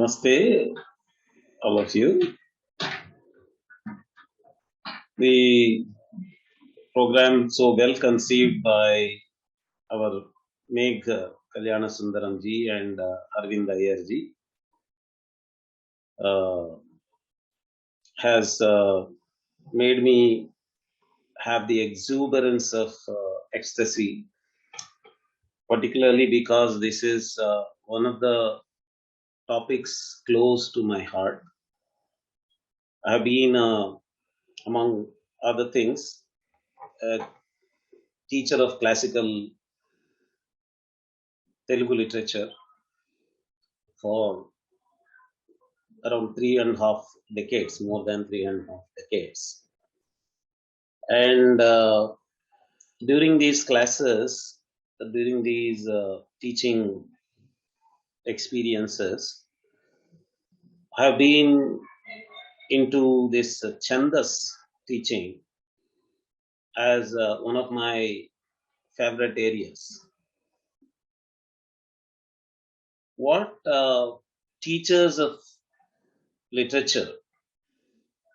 Namaste, all of you. The program so well conceived by our Meg Kalyana Sundaram ji and Arvind Iyer ji uh, has made me have the exuberance of ecstasy, particularly because this is one of the topics close to my heart. I have been, among other things, a teacher of classical Telugu literature for around 3.5 decades, more than 3.5 decades. And during these classes, during these teaching experiences, I have been into this Chandas teaching as one of my favorite areas. What teachers of literature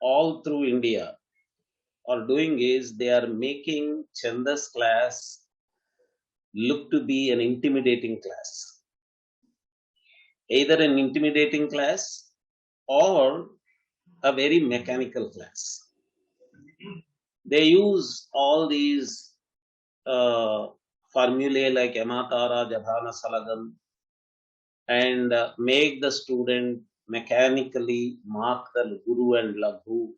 all through India are doing is they are making Chandas class look to be an intimidating class, either an intimidating class or a very mechanical class. They use all these formulae like Yamatara, Jadhana, Salagam and make the student mechanically mark the Guru and Laghu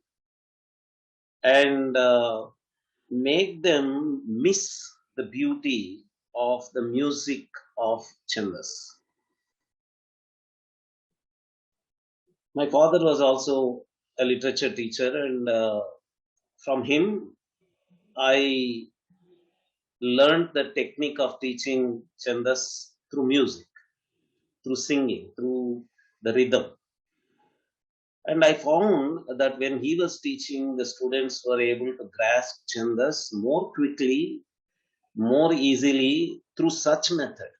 and make them miss the beauty of the music of Chandas. My father was also a literature teacher, and from him, I learned the technique of teaching Chandas through music, through singing, through the rhythm. And I found that when he was teaching, the students were able to grasp Chandas more quickly, more easily through such method,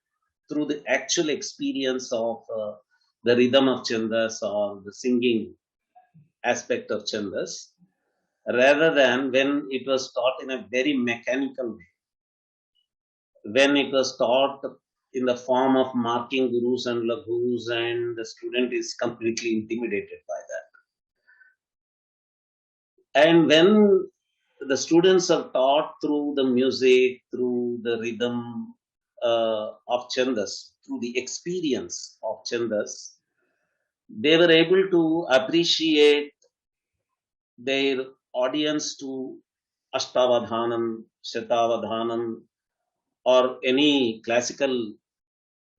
through the actual experience of the rhythm of Chandas or the singing aspect of Chandas, rather than when it was taught in a very mechanical way, when it was taught in the form of marking gurus and laghus, and the student is completely intimidated by that. And when the students are taught through the music, through the rhythm of Chandas, through the experience of Chandas, they were able to appreciate their audience to Astavadhanam, Shatavadhanam, or any classical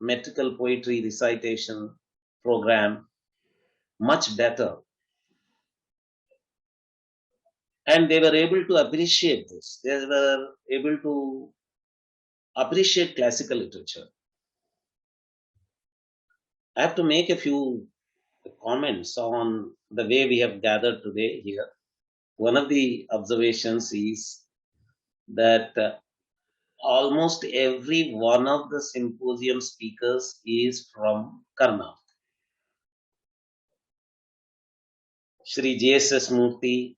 metrical poetry recitation program much better. And they were able to appreciate this. They were able to appreciate classical literature. I have to make a few comments on the way we have gathered today here. One of the observations is that almost every one of the symposium speakers is from Karnataka. Shri JSS Murthy,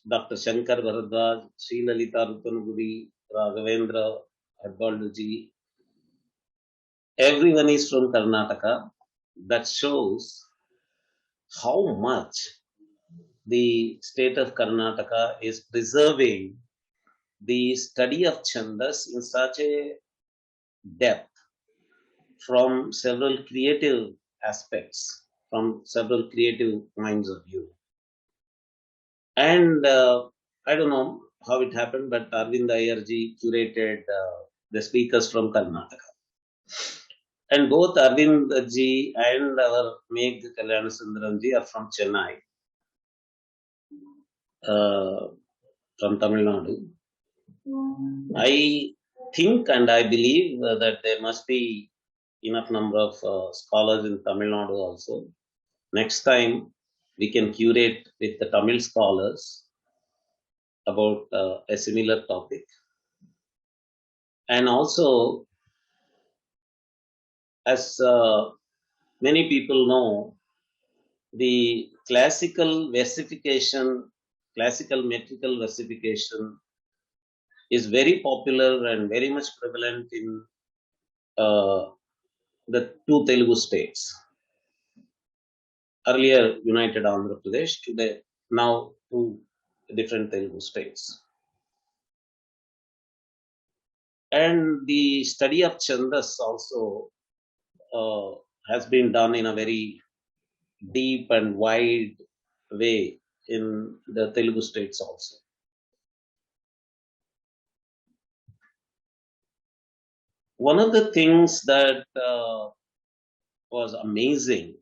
Dr. Shankar Bharadwaj, Sri Lalita Rutanaguri, Raghavendra Hadbalduji, everyone is from Karnataka. That shows how much the state of Karnataka is preserving the study of Chandas in such a depth from several creative aspects, from several creative points of view. And I don't know how it happened, but Arvind Ayerji curated the speakers from Karnataka. And both Arvind ji and our Meg Kalyana Sundaram ji are from Chennai, from Tamil Nadu. I think and I believe that there must be enough number of scholars in Tamil Nadu also. Next time we can curate with the Tamil scholars about a similar topic. And also As many people know, the classical metrical versification is very popular and very much prevalent in uh, the two Telugu states. Earlier United Andhra Pradesh, today now two different Telugu states. And the study of Chandas also uh, has been done in a very deep and wide way in the Telugu states also. One of the things that was amazing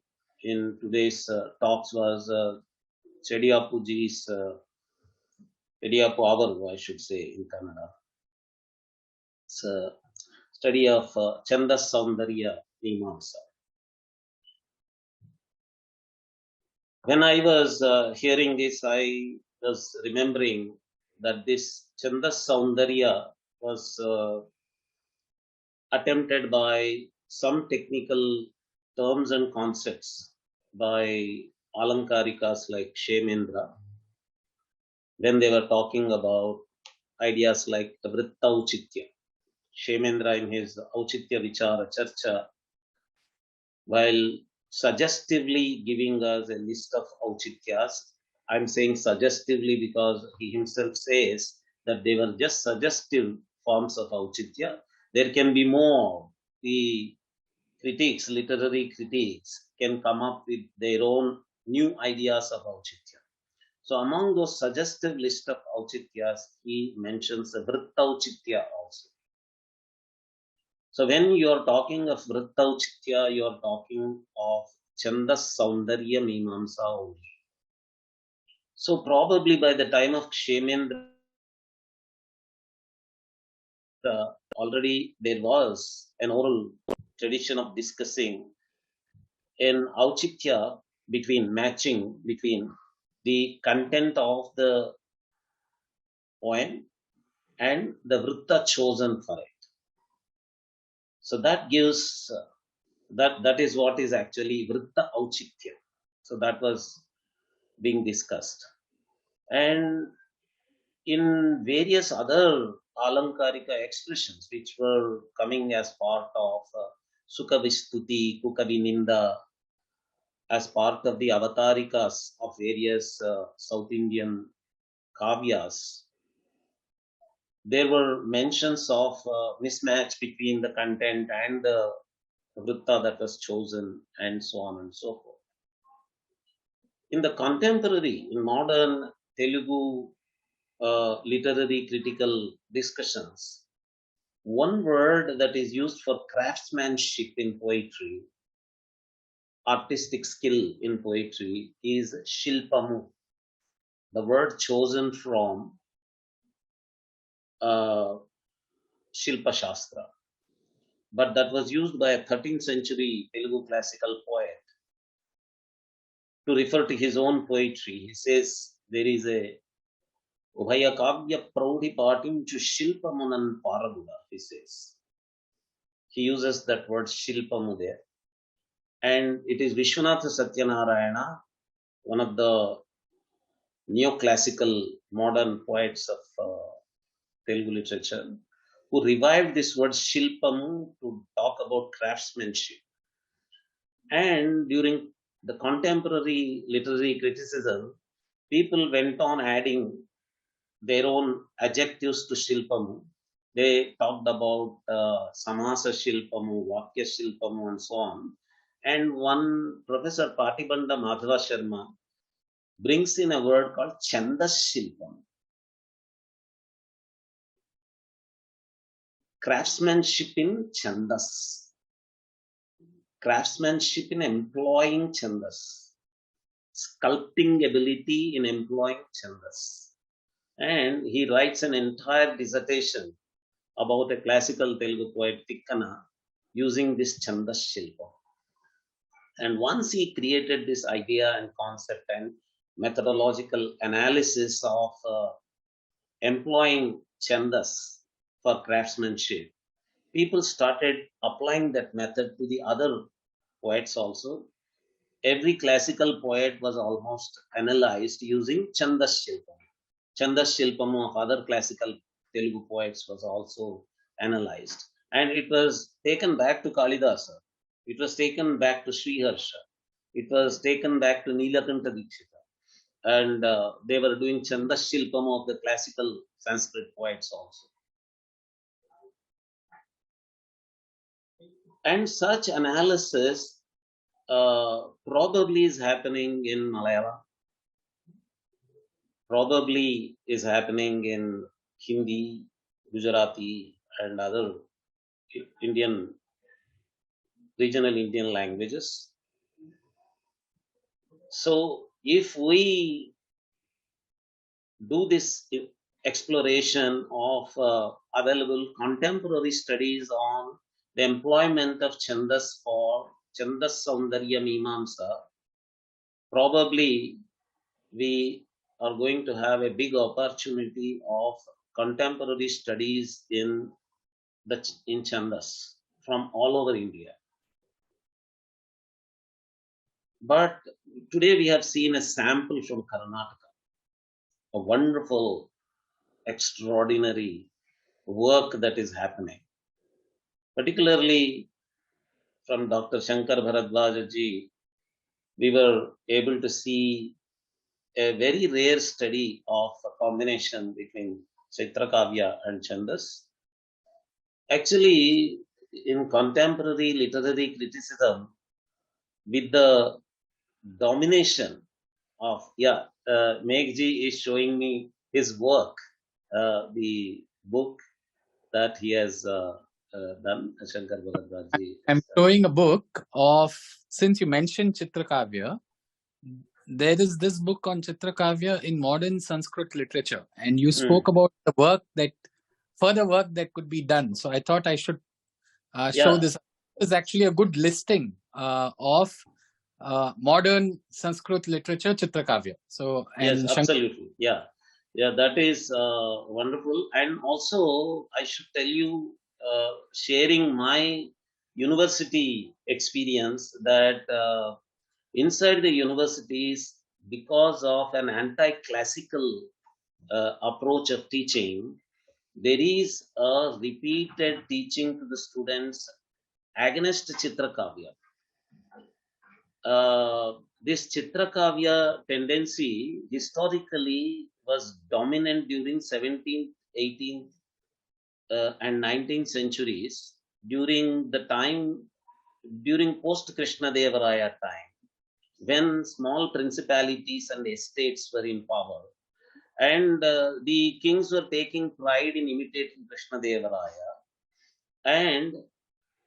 in today's talks was Chediyapuji's, Chediyapu Avaru, I should say in Kannada. It's a study of Chandas Saundarya Mimamsa. When I was hearing this, I was remembering that this Chandas Saundarya was attempted by some technical terms and concepts by Alankarikas like Shemendra when they were talking about ideas like the Vritta Auchitya. Shemendra in his Auchitya Vichara Charcha, while suggestively giving us a list of Auchityas, I'm saying suggestively because he himself says that they were just suggestive forms of Auchitya. There can be more. The critics, literary critics, can come up with their own new ideas of Auchitya. So among those suggestive list of Auchityas, he mentions a Vritta Auchitya also. So when you are talking of Vritta Auchitya, you are talking of Chandas Saundarya Mimamsa only. So probably by the time of Kshemendra, already there was an oral tradition of discussing an Auchitya matching between the content of the poem and the Vritta chosen for it. So that gives that is what is actually Vritta Auchitya. So that was being discussed. And in various other Alankarika expressions which were coming as part of Sukhavistuti, Kukavininda, as part of the avatarikas of various South Indian kavyas, there were mentions of mismatch between the content and the vritta that was chosen, and so on and so forth. In the contemporary, in modern Telugu literary critical discussions, one word that is used for craftsmanship in poetry, artistic skill in poetry, is shilpamu, the word chosen from uh, Shilpa Shastra. But that was used by a 13th century Telugu classical poet to refer to his own poetry. He says there is a Ubhaya Kavya Praudi Patinchu Shilpamunan Paraguda, he says. He uses that word Shilpamu there. And it is Vishwanatha Satyanarayana, one of the neoclassical modern poets of Telugu literature, who revived this word Shilpamu to talk about craftsmanship. And during the contemporary literary criticism, people went on adding their own adjectives to Shilpamu. They talked about Samasa Shilpamu, Vakya Shilpamu, and so on. And one Professor Patibanda Madhava Sharma brings in a word called Chandas Shilpam. Craftsmanship in Chandas. Craftsmanship in employing Chandas. Sculpting ability in employing Chandas. And he writes an entire dissertation about a classical Telugu poet Tikkana using this Chandas Shilpa. And once he created this idea and concept and methodological analysis of employing Chandas for craftsmanship, people started applying that method to the other poets also. Every classical poet was almost analyzed using Chandas Shilpam. Chandas Shilpam of other classical Telugu poets was also analyzed. And it was taken back to Kalidasa. It was taken back to Sriharsha. It was taken back to Nilakanta Dikshita. And they were doing Chandas Shilpam of the classical Sanskrit poets also. And such analysis probably is happening in Malayalam, probably is happening in Hindi, Gujarati, and other Indian, regional Indian languages. So, if we do this exploration of available contemporary studies on the employment of Chandas for Chandas Saundarya Mimamsa, probably we are going to have a big opportunity of contemporary studies in Chandas from all over India. But today we have seen a sample from Karnataka, a wonderful, extraordinary work that is happening, particularly from Dr. Shankar Bharadwaj ji. We were able to see a very rare study of a combination between Chitrakavya and Chandas. Actually, in contemporary literary criticism, with the domination of, Meghji is showing me his work, the book that he has done, Shankar Bharadwaj I'm has done. showing a book of, since you mentioned Chitrakavya, there is this book on Chitrakavya in modern Sanskrit literature, and you spoke about the further work that could be done. So I thought I should show Yeah, this. This is actually a good listing of modern Sanskrit literature, Chitrakavya. So, yes, and absolutely. Yeah, yeah, that is wonderful. And also, I should tell you, sharing my university experience, that inside the universities, because of an anti-classical approach of teaching, there is a repeated teaching to the students against Chitrakavya. This Chitrakavya tendency historically was dominant during 17th, 18th, and 19th centuries, during the time, during post Krishna Devaraya time, when small principalities and estates were in power, and the kings were taking pride in imitating Krishna Devaraya, and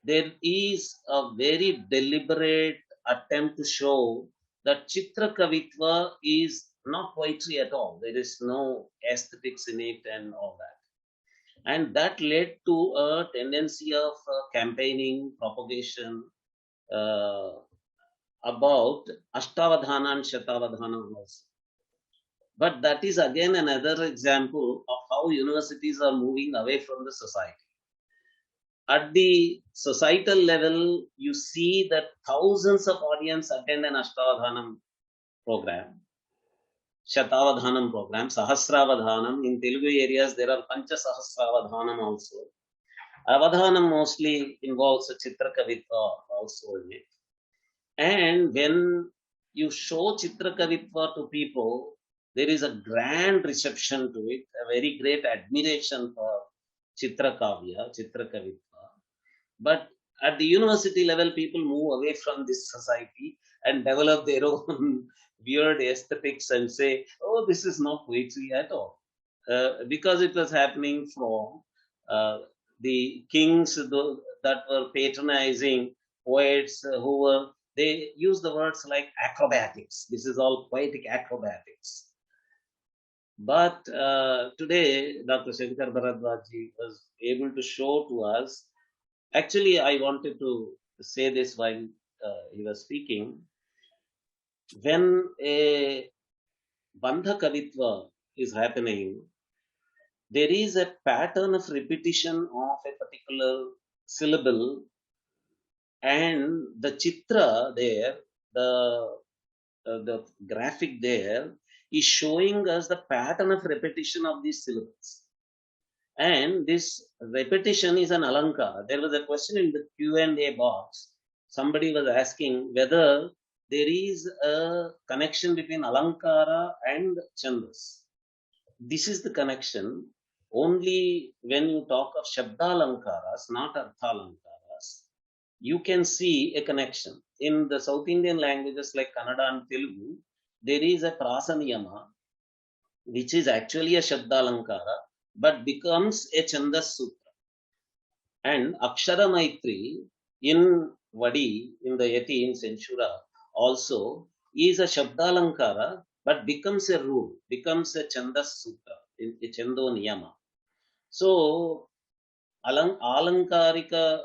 there is a very deliberate attempt to show that Chitra Kavitva is not poetry at all. There is no aesthetics in it and all that. And that led to a tendency of campaigning, propagation uh, about Ashtavadhana and Shatavadhana also. But that is again another example of how universities are moving away from the society. At the societal level, you see that thousands of audience attend an Ashtavadhanam program, Shatavadhanam program, Sahasravadhanam. In Telugu areas, there are Pancha Sahasravadhanam also. Avadhanam mostly involves a Chitrakavitva also in it. And when you show Chitrakavitva to people, there is a grand reception to it, a very great admiration for Chitrakavitva. But at the university level, people move away from this society and develop their own weird aesthetics and say, oh, this is not poetry at all. Because it was happening from uh, the kings that were patronizing poets who were, they use the words like acrobatics. This is all poetic acrobatics. But today, Dr. Shankar Bharadwaj was able to show to us. Actually, I wanted to say this while he was speaking. When a Bandha Kavitva is happening, there is a pattern of repetition of a particular syllable, and the chitra there, the graphic there is showing us the pattern of repetition of these syllables. And this repetition is an alankara. There was a question in the Q&A box. Somebody was asking whether there is a connection between alankara and chandas. This is the connection. Only when you talk of shabdalankaras, not arthalankaras, you can see a connection. In the South Indian languages like Kannada and Telugu, there is a prasa niyama, which is actually a shabdalankara, but becomes a chandas sutra. And Akshara Maitri in Vadi, in the Yati in Censura, also is a Shabdalankara, but becomes a rule, becomes a Chandas Sutra, a Chando Niyama. So, Alankarika,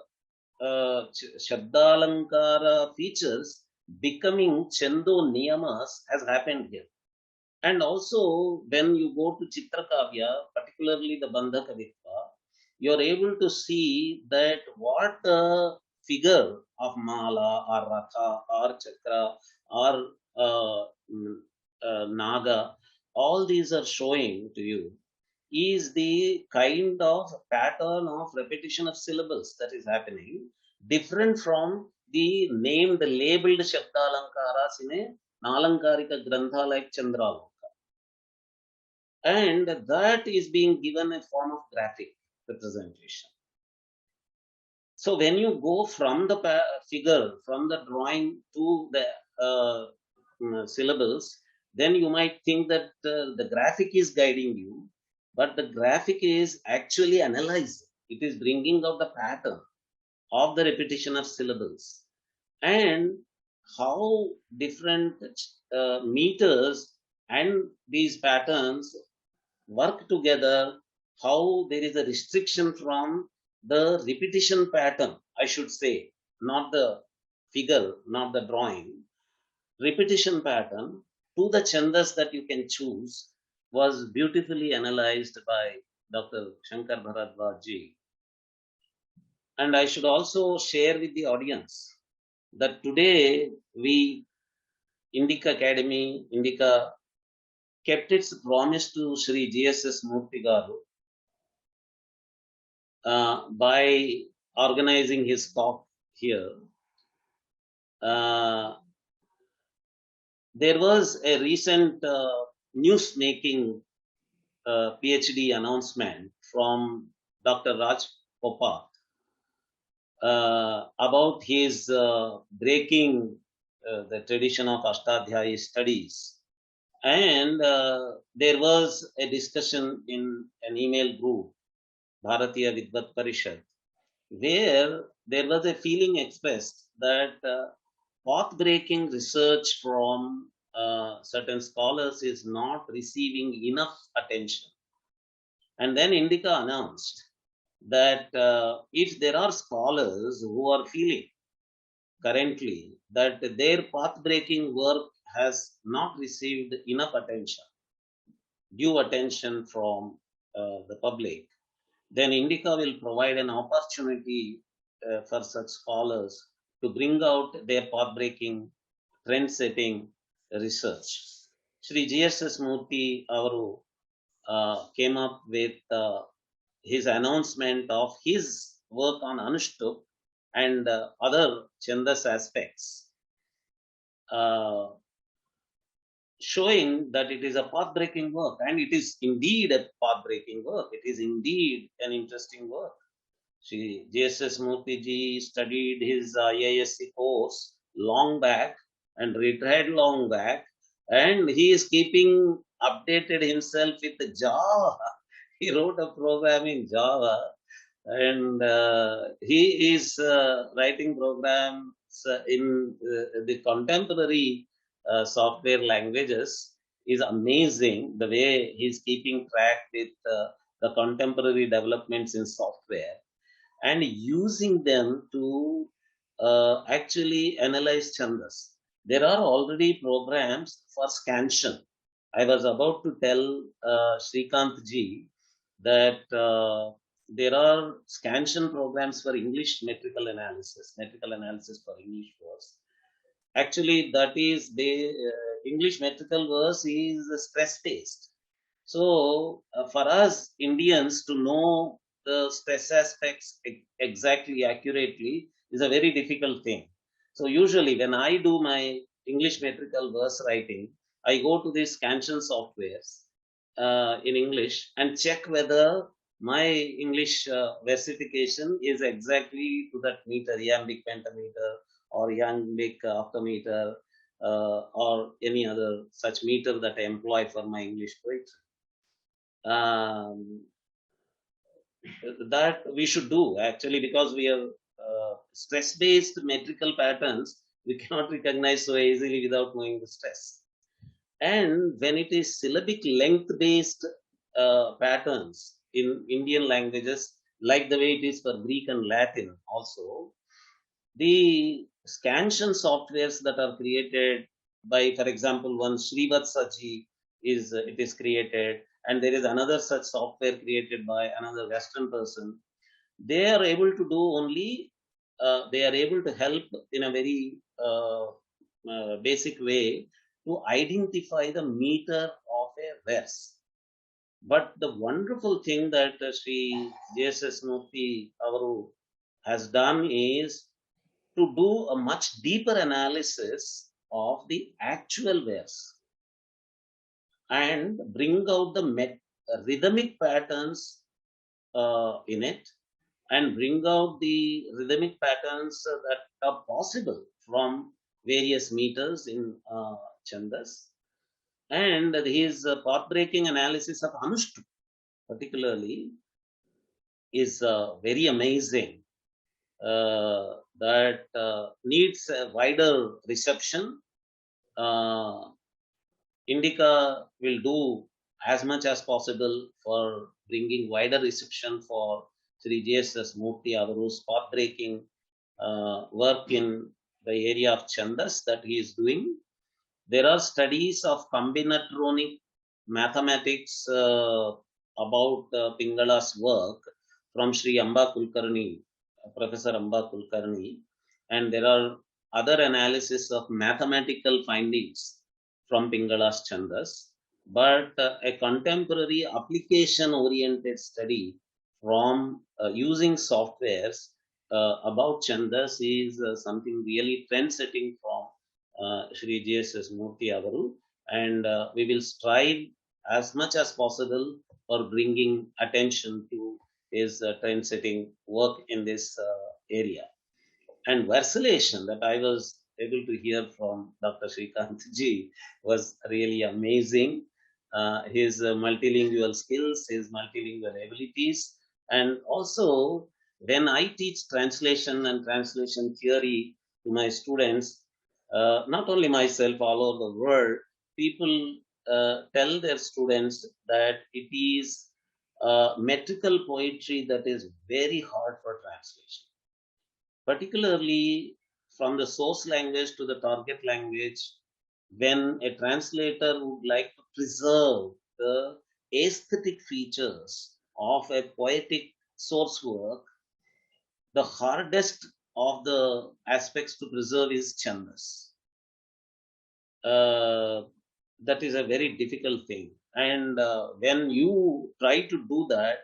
Shabdalankara features becoming Chando Niyamas has happened here. And also, when you go to Chitrakavya, particularly the Bandha Kavitva, you're able to see that what a figure of Mala or Ratha or Chakra or Naga, all these are showing to you is the kind of pattern of repetition of syllables that is happening, different from the named labeled Shabdalankaras in a Nalankarika Grantha like Chandraloka. And that is being given a form of graphic representation. So when you go from the figure, from the drawing to the syllables, then you might think that the graphic is guiding you, but the graphic is actually analyzing. It is bringing out the pattern of the repetition of syllables and how different meters and these patterns work together, how there is a restriction from the repetition pattern, I should say, not the figure, not the drawing, repetition pattern to the chandas that you can choose was beautifully analyzed by Dr. Shankar Bharadwaj ji. And I should also share with the audience that today INDICA Academy, INDICA kept its promise to Sri GSS Murthy Garu by organizing his talk here. There was a recent news making PhD announcement from Dr. Raj Popat about his breaking the tradition of Ashtadhyayi studies. And there was a discussion in an email group, Bharatiya Vidvat Parishad, where there was a feeling expressed that path-breaking research from certain scholars is not receiving enough attention. And then INDICA announced that if there are scholars who are feeling currently that their path-breaking work has not received enough attention, due attention from the public, then INDICA will provide an opportunity for such scholars to bring out their path-breaking, trend-setting research. Sri GSS Murthy Avaru came up with his announcement of his work on Anushtup and other Chandas aspects, showing that it is a path-breaking work, and it is indeed a path-breaking work. It is indeed an interesting work. Sri JSS Murthy ji studied his IISc course long back and retired long back, and he is keeping updated himself with Java. He wrote a program in Java, and he is writing programs in the contemporary software languages. Is amazing the way he's keeping track with the contemporary developments in software and using them to actually analyze chandas. There are already programs for scansion. I was about to tell Srikant ji that there are scansion programs for English metrical analysis for English words. Actually, that is English metrical verse is stress based. So, for us Indians to know the stress aspects exactly, accurately is a very difficult thing. So, usually when I do my English metrical verse writing, I go to these scansion softwares in English and check whether my English versification is exactly to that meter, iambic pentameter or iambic octameter, or any other such meter that I employ for my English poetry. Um, that we should do actually, because we are stress based metrical patterns we cannot recognize so easily without knowing the stress. And when it is syllabic length based patterns in Indian languages, like the way it is for Greek and Latin also, the scansion softwares that are created by, for example, one Srivatsaji is it is created, and there is another such software created by another Western person. They are able to do only, they are able to help in a very basic way to identify the meter of a verse. But the wonderful thing that Sri JSS Murthy Avaru has done is to do a much deeper analysis of the actual verse and bring out the rhythmic patterns in it, and bring out the rhythmic patterns that are possible from various meters in Chandas. And his path-breaking analysis of Anushtu, particularly, is very amazing. That needs a wider reception. Indica will do as much as possible for bringing wider reception for Sri JSS Murthy Avaru's path-breaking work in the area of Chandas that he is doing. There are studies of combinatoric mathematics about Pingala's work from Sri Amba Kulkarni, Professor Amba Kulkarni, and there are other analysis of mathematical findings from Pingala's Chandas. But a contemporary application-oriented study from using softwares about Chandas is something really trend-setting from Shri JSS Murthy Avaru, and we will strive as much as possible for bringing attention to his trend-setting work in this area. And vacillation that I was able to hear from Dr. Shrikant ji was really amazing. His multilingual skills, his multilingual abilities, and also when I teach translation and translation theory to my students, not only myself, all over the world, people tell their students that it is metrical poetry that is very hard for translation, particularly from the source language to the target language. When a translator would like to preserve the aesthetic features of a poetic source work, the hardest of the aspects to preserve is Chandas. Uh, that is a very difficult thing. And when you try to do that,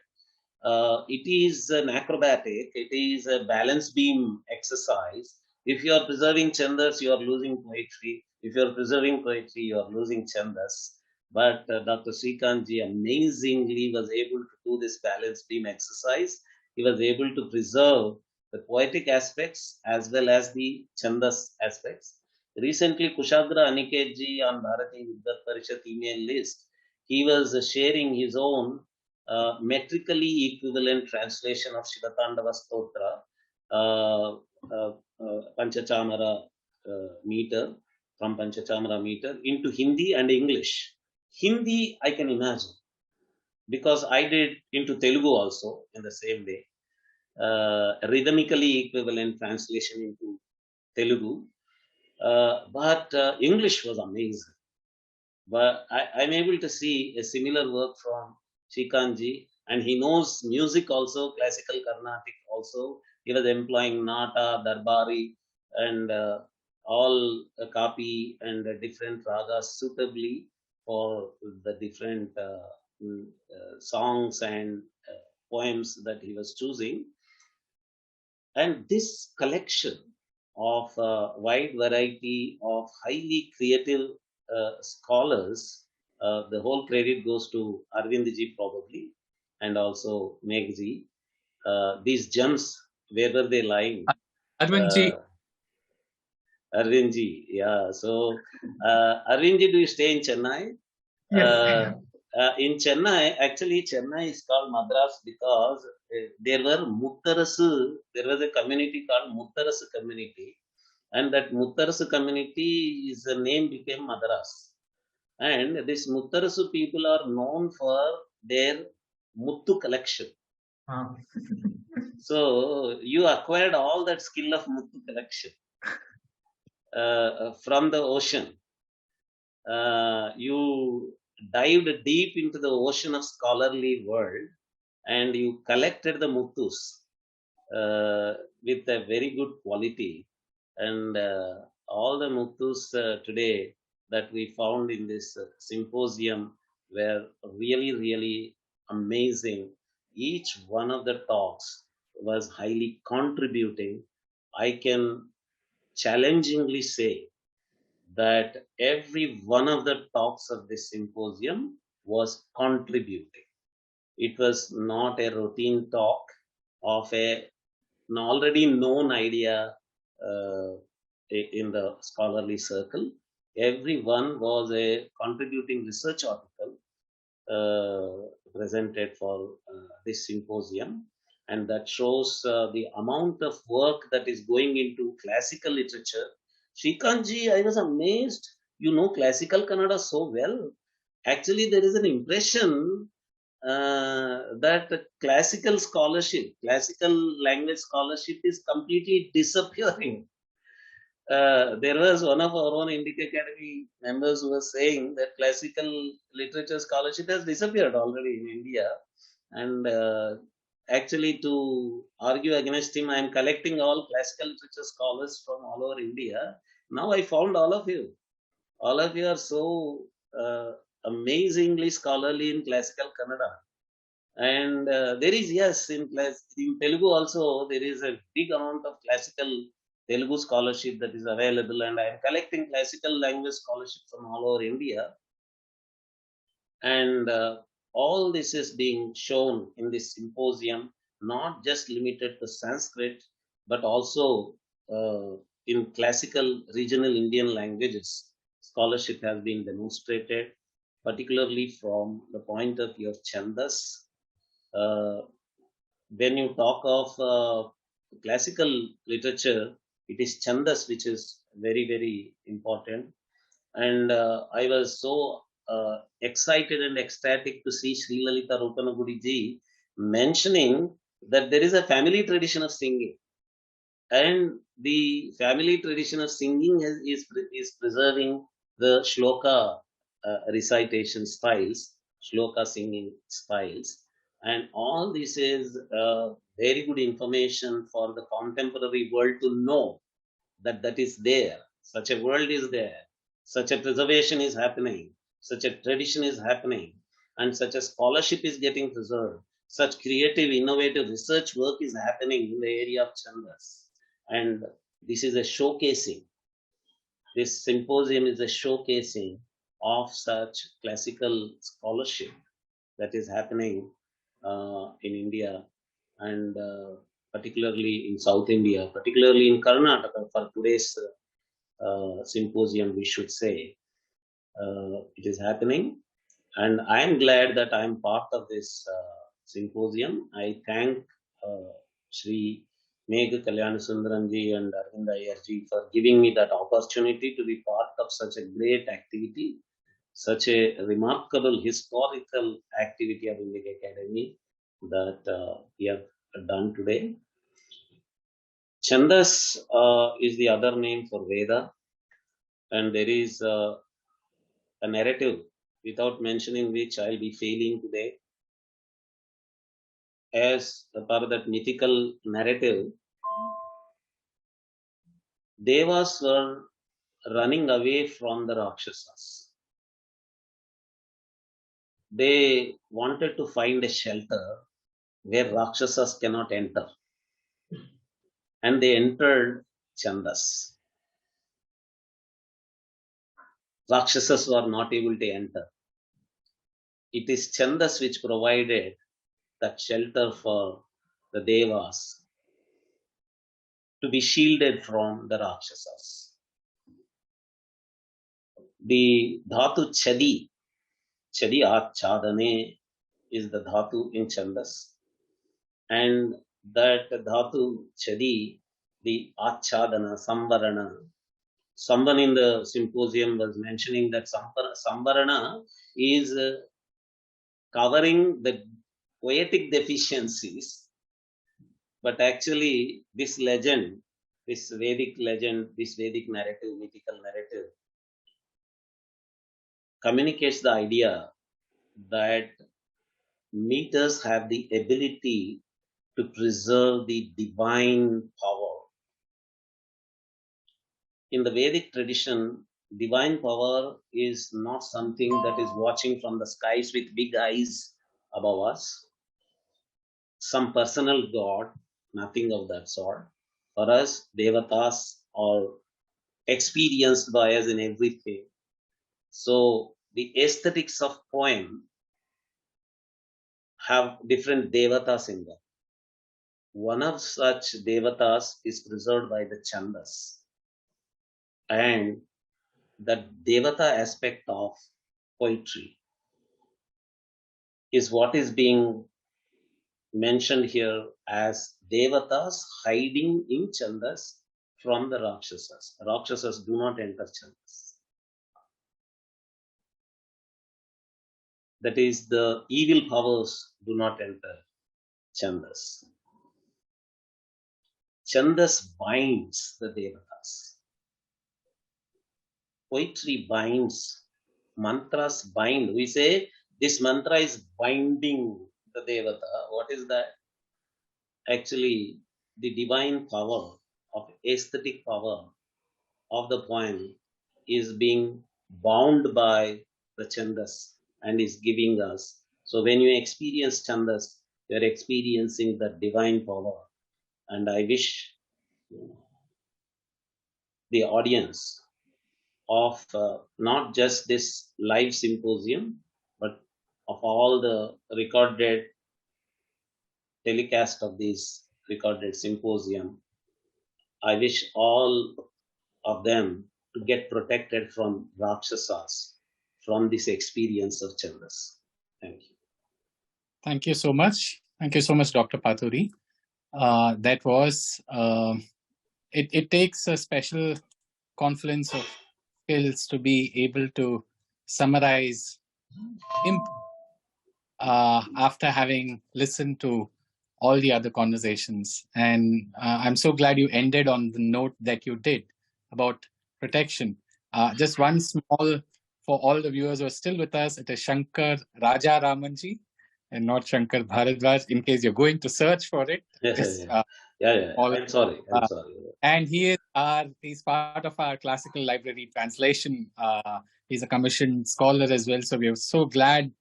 it is an acrobatic, it is a balance beam exercise. If you are preserving Chandas, you are losing poetry. If you are preserving poetry, you are losing Chandas. But Dr. Srikantji amazingly was able to do this balance beam exercise. He was able to preserve the poetic aspects as well as the Chandas aspects. Recently, Kushagra Aniketji on Bharati Vidya Parishad email list, he was sharing his own metrically equivalent translation of Shivatandava Stotra, Panchachamara meter, from Panchachamara meter into Hindi and English. Hindi, I can imagine, because I did into Telugu also in the same way. Rhythmically equivalent translation into Telugu. But English was amazing. But I'm able to see a similar work from Shrikantji. And he knows music also, classical Carnatic also. He was employing Nata, Darbari, and all kapi and different ragas suitably for the different songs and poems that he was choosing. And this collection of a wide variety of highly creative scholars, the whole credit goes to Arvindji probably, and also Meghji. These gems, where were they lying? Arvindji, Uh, Arvindji, yeah. So, Arvindji, do you stay in Chennai? Yes. In Chennai, actually, Chennai is called Madras because there were Muttarasu, there was a community called Muttarasu community, and that Muttarasu community is the name became Madras. And these Muttarasu people are known for their Muttu collection. Ah. So you acquired all that skill of Muttu collection from the ocean. You dived deep into the ocean of scholarly world and you collected the muttus with a very good quality. And all the muttus today that we found in this symposium were really, really amazing. Each one of the talks was highly contributing. I can challengingly say that every one of the talks of this symposium was contributing. It was not a routine talk of an already known idea uh, in the scholarly circle. Every one was a contributing research article presented for this symposium, and that shows the amount of work that is going into classical literature. Shrikantji, I was amazed. You know classical Kannada so well. Actually, there is an impression that classical scholarship, classical language scholarship is completely disappearing. There was one of our own Indic Academy members who was saying that classical literature scholarship has disappeared already in India. And actually, to argue against him, I am collecting all classical literature scholars from all over India. Now I found all of you. All of you are so amazingly scholarly in classical Kannada. And there is, yes, in Telugu also, there is a big amount of classical Telugu scholarship that is available. And I am collecting classical language scholarship from all over India. And all this is being shown in this symposium, not just limited to Sanskrit, but also in classical regional Indian languages. Scholarship has been demonstrated, particularly from the point of view of Chandas. Uh, when you talk of classical literature, it is Chandas which is very, very important. And I was so excited and ecstatic to see Sri Lalita Rupanagudi ji mentioning that there is a family tradition of singing. And the family tradition of singing is preserving the shloka recitation styles, shloka singing styles. And all this is very good information for the contemporary world to know that that is there. Such a world is there. Such a preservation is happening. Such a tradition is happening. And such a scholarship is getting preserved. Such creative, innovative research work is happening in the area of Chandas. And this is a showcasing. This symposium is a showcasing of such classical scholarship that is happening in India and particularly in South India, particularly in Karnataka for today's symposium, we should say. It is happening, and I am glad that I am part of this symposium. I thank Sri Megh Kalyanasundaranji and Arvind Ayarji for giving me that opportunity to be part of such a great activity, such a remarkable historical activity of Indic Academy that we have done today. Chandas is the other name for Veda, and there is a narrative without mentioning which I'll be failing today. as a part of that mythical narrative, Devas were running away from the Rakshasas. They wanted to find a shelter where Rakshasas cannot enter, and they entered Chandas. Rakshasas were not able to enter. It is Chandas which provided that shelter for the Devas to be shielded from the Rakshasas. The dhatu chadi, chadi achadane is the dhatu in Chandas, and that dhatu chadi, the achadana, samvarana. Someone in the symposium was mentioning that samvarana is covering the poetic deficiencies, but actually this legend, this Vedic legend, this Vedic narrative, mythical narrative, communicates the idea that meters have the ability to preserve the divine power. In the Vedic tradition, divine power is not something that is watching from the skies with big eyes above us, some personal god, nothing of that sort. For us, devatas are experienced by us in everything. So the aesthetics of poem have different devatas in them. One of such devatas is preserved by the Chandas. And the devata aspect of poetry is what is being mentioned here as devatas hiding in Chandas from the Rakshasas. Rakshasas do not enter Chandas. That is, the evil powers do not enter Chandas. Chandas binds the devatas. Poetry binds, mantras bind. We say this mantra is binding the devata. What is that? Actually, the divine power of aesthetic power of the poem is being bound by the chandas and is giving us. So when you experience chandas, you are experiencing the divine power. And I wish the audience of not just this live symposium, but of all the recorded telecast of this recorded symposium, I wish all of them to get protected from Rakshasas, from this experience of Chandas. Thank you. Thank you so much. Thank you so much, Dr. Paturi. That was, it takes a special confluence of skills to be able to summarize after having listened to all the other conversations. And I'm so glad you ended on the note that you did about protection. Just one small, for all the viewers who are still with us, it is Shankar Raja Ramanji and not Shankar Bharadwaj, in case you're going to search for it. Yeah. I'm sorry. And he's part of our classical library translation. He's a commissioned scholar as well. So we are so glad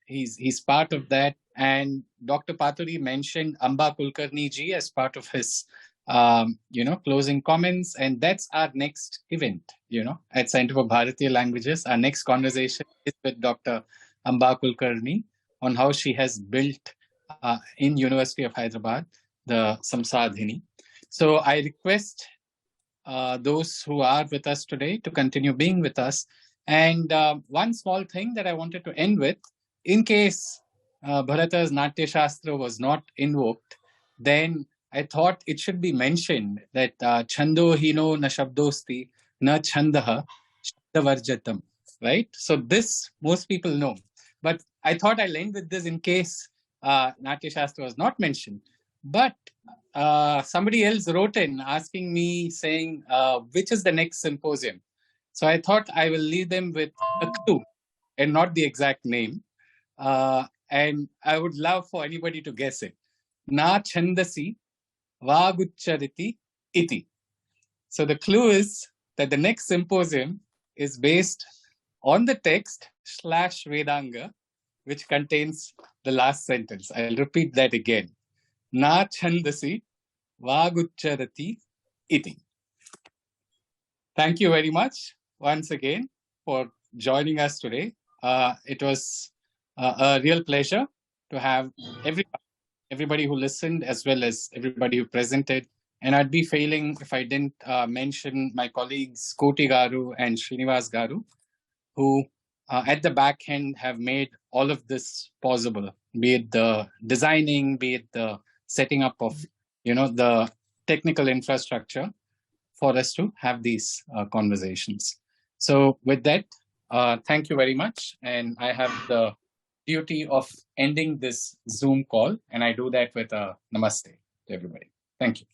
he's part of that. And Dr. Paturi mentioned Amba Kulkarni ji as part of his closing comments. And that's our next event, at Center for Bharatiya Languages. Our next conversation is with Dr. Amba Kulkarni on how she has built in University of Hyderabad the Samsadhini. So I request those who are with us today to continue being with us. And one small thing that I wanted to end with, in case Bharata's Natya Shastra was not invoked, then I thought it should be mentioned that Chando hino na shabdosti na chandaha shabdavarjatam, right? So this most people know. But I thought I'll end with this in case Natya Shastra was not mentioned. But somebody else wrote in asking me, saying, which is the next symposium? So I thought I will leave them with a clue and not the exact name. and I would love for anybody to guess it. Na Chandasi Vaguchariti Iti. So the clue is that the next symposium is based on the text / Vedanga, which contains the last sentence. I'll repeat that again. Na Chandasi Vagucharati Iti. Thank you very much once again for joining us today. It was a real pleasure to have everybody who listened as well as everybody who presented. And I'd be failing if I didn't mention my colleagues Koti Garu and Srinivas Garu, who at the back end have made all of this possible, be it the designing, be it the setting up of the technical infrastructure for us to have these conversations. So with that, thank you very much. And I have the duty of ending this Zoom call, and I do that with a namaste to everybody. Thank you.